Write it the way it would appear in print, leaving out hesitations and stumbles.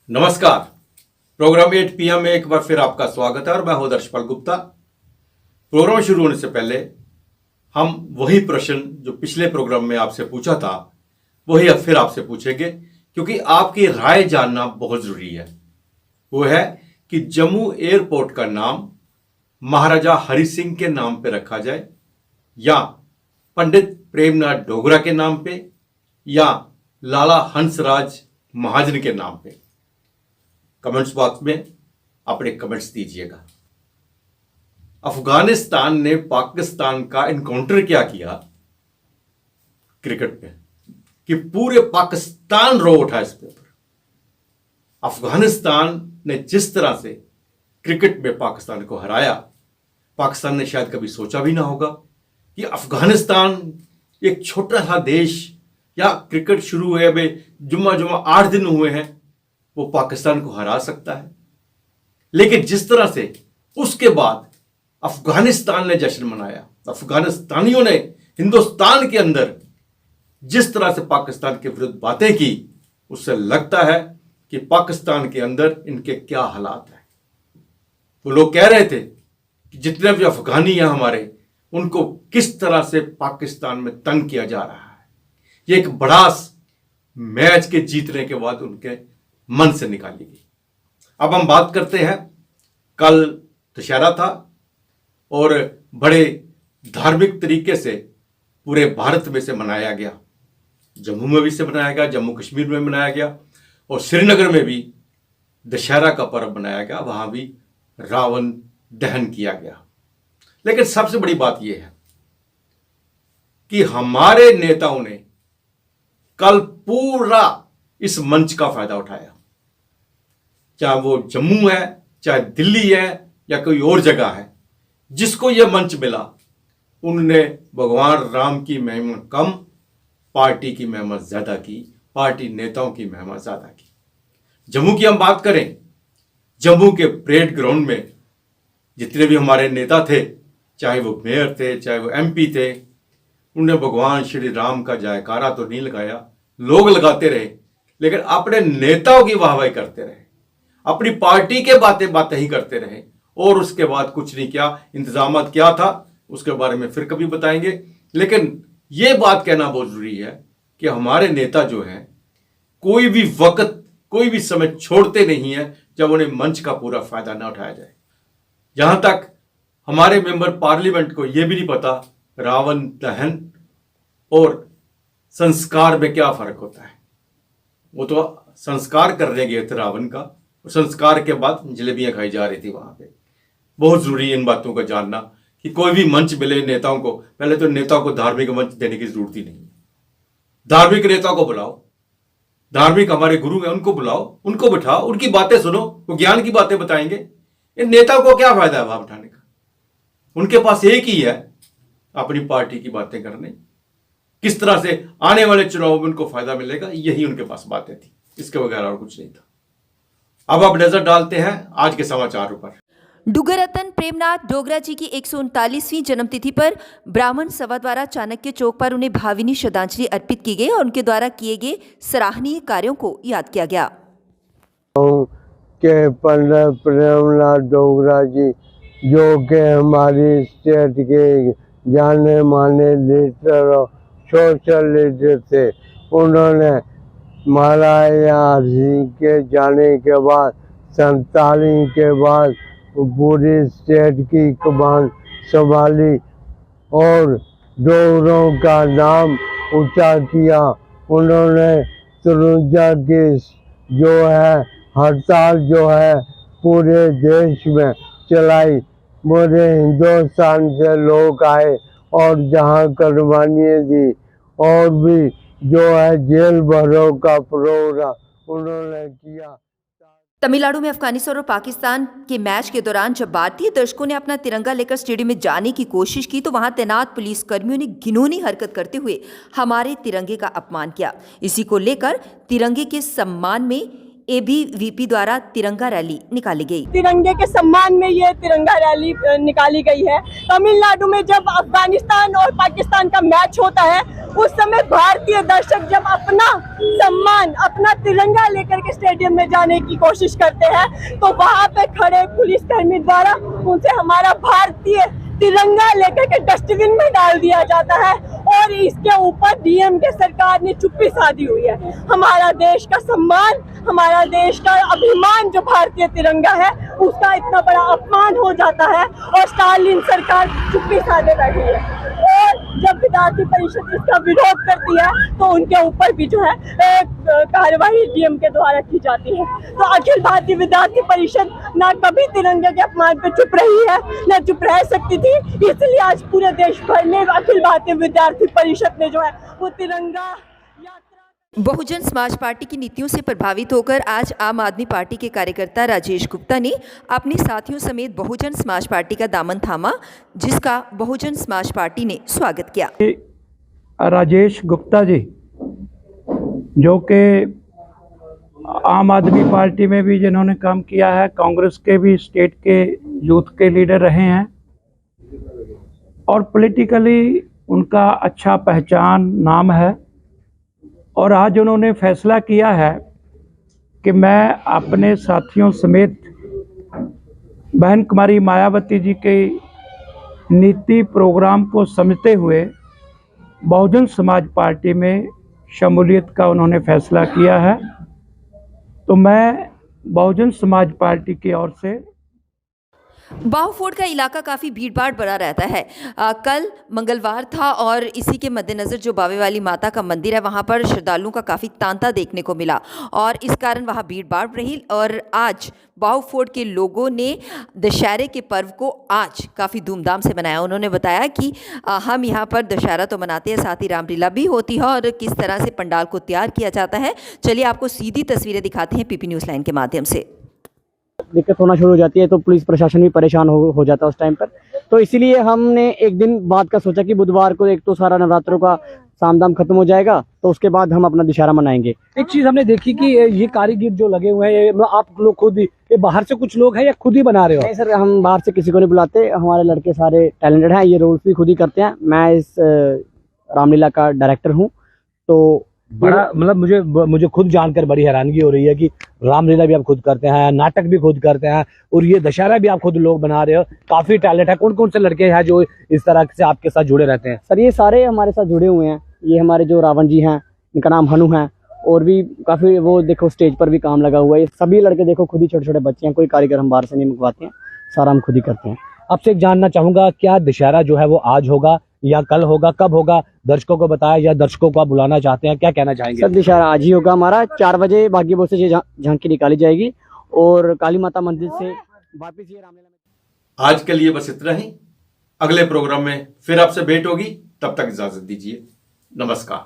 नमस्कार। Programme 8 PM में एक बार फिर आपका स्वागत है और मैं हूं दर्शपाल गुप्ता। प्रोग्राम शुरू होने से पहले हम वही प्रश्न जो पिछले प्रोग्राम में आपसे पूछा था वही अब फिर आपसे पूछेंगे, क्योंकि आपकी राय जानना बहुत जरूरी है। वो है कि जम्मू एयरपोर्ट का नाम महाराजा हरि सिंह के नाम पे रखा जाए या पंडित प्रेमनाथ डोगरा के नाम पे या लाला हंसराज महाजन के नाम पे। कमेंट्स बॉक्स में अपने कमेंट्स दीजिएगा। अफगानिस्तान ने पाकिस्तान का इनकाउंटर क्या किया क्रिकेट में कि पूरे पाकिस्तान रो उठा इस पे पर। अफगानिस्तान ने जिस तरह से क्रिकेट में पाकिस्तान को हराया, पाकिस्तान ने शायद कभी सोचा भी ना होगा कि अफगानिस्तान एक छोटा सा देश, या क्रिकेट शुरू हुए अभी जुम्मा 8 दिन हुए हैं, वो पाकिस्तान को हरा सकता है। लेकिन जिस तरह से उसके बाद अफगानिस्तान ने जश्न मनाया, अफगानिस्तानियों ने हिंदुस्तान के अंदर जिस तरह से पाकिस्तान के विरुद्ध बातें की, उससे लगता है कि पाकिस्तान के अंदर इनके क्या हालात हैं। वो लोग कह रहे थे कि जितने भी अफगानी हैं हमारे, उनको किस तरह से पाकिस्तान में तंग किया जा रहा है। ये एक बड़ा मैच के जीतने के बाद उनके मन से निकाली गई। अब हम बात करते हैं, कल दशहरा था और बड़े धार्मिक तरीके से पूरे भारत में से मनाया गया। जम्मू में भी से मनाया गया, जम्मू कश्मीर में मनाया गया और श्रीनगर में भी दशहरा का पर्व मनाया गया। वहां भी रावण दहन किया गया। लेकिन सबसे बड़ी बात यह है कि हमारे नेताओं ने कल पूरा इस मंच का फायदा उठाया। चाहे वो जम्मू है, चाहे दिल्ली है या कोई और जगह है, जिसको यह मंच मिला, उन्होंने भगवान राम की महिमा कम, पार्टी की महिमा ज्यादा की, पार्टी नेताओं की महिमा ज्यादा की। जम्मू की हम बात करें, जम्मू के परेड ग्राउंड में जितने भी हमारे नेता थे, चाहे वो मेयर थे, चाहे वो MP थे, उन्होंने भगवान श्री राम का जयकारा तो नहीं लगाया, लोग लगाते रहे, लेकिन अपने नेताओं की वाहवाही करते रहे, अपनी पार्टी के बातें ही करते रहे और उसके बाद कुछ नहीं किया। इंतजामात क्या था उसके बारे में फिर कभी बताएंगे। लेकिन यह बात कहना बहुत जरूरी है कि हमारे नेता जो हैं, कोई भी वक्त, कोई भी समय छोड़ते नहीं है जब उन्हें मंच का पूरा फायदा ना उठाया जाए। यहां तक हमारे मेंबर पार्लियामेंट को यह भी नहीं पता रावण दहन और संस्कार में क्या फर्क होता है। वो तो संस्कार करने गए थे रावण का, और संस्कार के बाद जलेबियां खाई जा रही थी वहां पे। बहुत जरूरी है इन बातों का जानना कि कोई भी मंच मिले नेताओं को, पहले तो नेताओं को धार्मिक मंच देने की जरूरत ही नहीं है। धार्मिक नेताओं को बुलाओ, धार्मिक हमारे गुरु हैं उनको बुलाओ, उनको बिठाओ, उनकी बातें सुनो, वो ज्ञान की बातें बताएंगे। इन नेताओं को क्या फायदा है वहां बिठाने का? उनके पास एक ही है, अपनी पार्टी की बातें करने, किस तरह से आने वाले चुनाव में उनको फायदा मिलेगा, यही उनके पास बातें थी, इसके बगैर और कुछ नहीं था। अब आप नजर डालते हैं आज के समाचारों पर। डुगर रत्न प्रेमनाथ डोगरा जी की 139वीं जन्मतिथि पर ब्राह्मण सभा द्वारा चाणक्य चौक पर उन्हें भावभीनी श्रद्धांजलि अर्पित की गई और उनके द्वारा किए गए सराहनीय कार्यों को याद किया गया। के पंडित प्रेमनाथ डोगरा जी, जो कि हमारी स्टेट के जाने माने लीडर और सोशल लीडर थे, उन्होंने महाराजा हरि सिंह के जाने के बाद 47 के बाद पूरी स्टेट की कमान संभाली और डोगरों का नाम ऊंचा किया। उन्होंने 53 की जो है हड़ताल जो है पूरे देश में चलाई। पूरे हिंदुस्तान से लोग आए और जहां कुर्बानियाँ दी और भी जो है जेल भरों का प्रोग्राम उन्होंने किया। तमिलनाडु में अफगानिस्तान और पाकिस्तान के मैच के दौरान जब भारतीय दर्शकों ने अपना तिरंगा लेकर स्टेडियम में जाने की कोशिश की तो वहां तैनात पुलिस कर्मियों ने घिनौनी हरकत करते हुए हमारे तिरंगे का अपमान किया। इसी को लेकर तिरंगे के सम्मान में एबीवीपी द्वारा तिरंगा रैली निकाली गई। तिरंगे के सम्मान में ये तिरंगा रैली निकाली गई है। तमिलनाडु में जब अफगानिस्तान और पाकिस्तान का मैच होता है उस समय भारतीय दर्शक जब अपना सम्मान, अपना तिरंगा लेकर के स्टेडियम में जाने की कोशिश करते हैं तो वहां पे खड़े पुलिसकर्मी द्वारा उनसे हमारा भारतीय तिरंगा लेकर के डस्टबिन में डाल दिया जाता है और इसके ऊपर डीएम के सरकार ने चुप्पी साधी हुई है। हमारा देश का सम्मान, हमारा देश का अभिमान जो भारतीय तिरंगा है उसका इतना बड़ा अपमान हो जाता है और स्टालिन सरकार चुप्पी साधे बैठी है। और जब विद्यार्थी परिषद इसका विरोध करती है तो उनके ऊपर भी जो है कार्रवाई डीएम के द्वारा की जाती है। तो अखिल भारतीय विद्यार्थी परिषद ना कभी तिरंगे के अपमान पे चुप रही है न चुप रह सकती थी, इसलिए आज पूरे देश भर में अखिल भारतीय विद्यार्थी परिषद ने जो है वो तिरंगा यात्रा। बहुजन समाज पार्टी की नीतियों से प्रभावित होकर आज आम आदमी पार्टी के कार्यकर्ता राजेश गुप्ता ने अपने साथियों समेत बहुजन समाज पार्टी का दामन थामा, जिसका बहुजन समाज पार्टी ने स्वागत किया। राजेश गुप्ता जी जो कि आम आदमी पार्टी में भी जिन्होंने काम किया है, कांग्रेस के भी स्टेट के यूथ के लीडर रहे हैं और पॉलिटिकली उनका अच्छा पहचान नाम है। और आज उन्होंने फैसला किया है कि मैं अपने साथियों समेत बहन कुमारी मायावती जी के नीति प्रोग्राम को समझते हुए बहुजन समाज पार्टी में शमूलियत का उन्होंने फैसला किया है। तो मैं बहुजन समाज पार्टी की ओर से बाहुफोर्ड का इलाका काफ़ी भीड़भाड़ भरा रहता है। कल मंगलवार था और इसी के मद्देनज़र जो बावे वाली माता का मंदिर है वहाँ पर श्रद्धालुओं का काफ़ी तांता देखने को मिला और इस कारण वहाँ भीड़भाड़ रही। और आज बाहुफोर्ड के लोगों ने दशहरे के पर्व को आज काफ़ी धूमधाम से मनाया। उन्होंने बताया कि हम यहाँ पर दशहरा तो मनाते हैं, साथ ही रामलीला भी होती है और किस तरह से पंडाल को तैयार किया जाता है। चलिए आपको सीधी तस्वीरें दिखाते हैं पीपी न्यूज़ लाइन के माध्यम से। दिक्कत होना शुरू हो जाती है तो पुलिस प्रशासन भी परेशान हो जाता है उस टाइम पर। तो इसीलिए हमने एक दिन बाद का सोचा कि बुधवार को एक तो सारा नवरात्रों का साम दाम खत्म हो जाएगा तो उसके बाद हम अपना दशहरा मनाएंगे। एक चीज हमने देखी कि ये कारीगर जो लगे हुए हैं, ये आप लोग खुद ही, ये बाहर से कुछ लोग हैं या खुद ही बना रहे हो? नहीं सर, हम बाहर से किसी को नहीं बुलाते, हमारे लड़के सारे टैलेंटेड हैं, ये रोल्स भी खुद ही करते हैं। मैं इस रामलीला का डायरेक्टर हूँ। तो बड़ा मतलब मुझे खुद जानकर बड़ी हैरानगी हो रही है कि रामलीला भी आप खुद करते हैं, नाटक भी खुद करते हैं और ये दशहरा भी आप खुद लोग बना रहे हो। काफी टैलेंट है। कौन कौन से लड़के हैं जो इस तरह से आपके साथ जुड़े रहते हैं? सर ये सारे हमारे साथ जुड़े हुए हैं। ये हमारे जो रावण जी हैं इनका नाम हनु है और भी काफी, वो देखो स्टेज पर भी काम लगा हुआ है। ये सभी लड़के देखो खुद ही छोटे छोटे बच्चे हैं, कोई कारीगर हम बाहर से नहीं मंगवाते हैं, सारा हम खुद ही करते हैं। आपसे एक जानना चाहूंगा, क्या दशहरा जो है वो आज होगा या कल होगा, कब होगा? दर्शकों को बताया या दर्शकों को आप बुलाना चाहते हैं, क्या कहना चाहेंगे? सर दशहरा आज ही होगा हमारा। 4 बजे बागी बोल से झांकी निकाली जाएगी और काली माता मंदिर से वापिस ये रामलीला में। आज के लिए बस इतना ही। अगले प्रोग्राम में फिर आपसे भेंट होगी, तब तक इजाजत दीजिए। नमस्कार।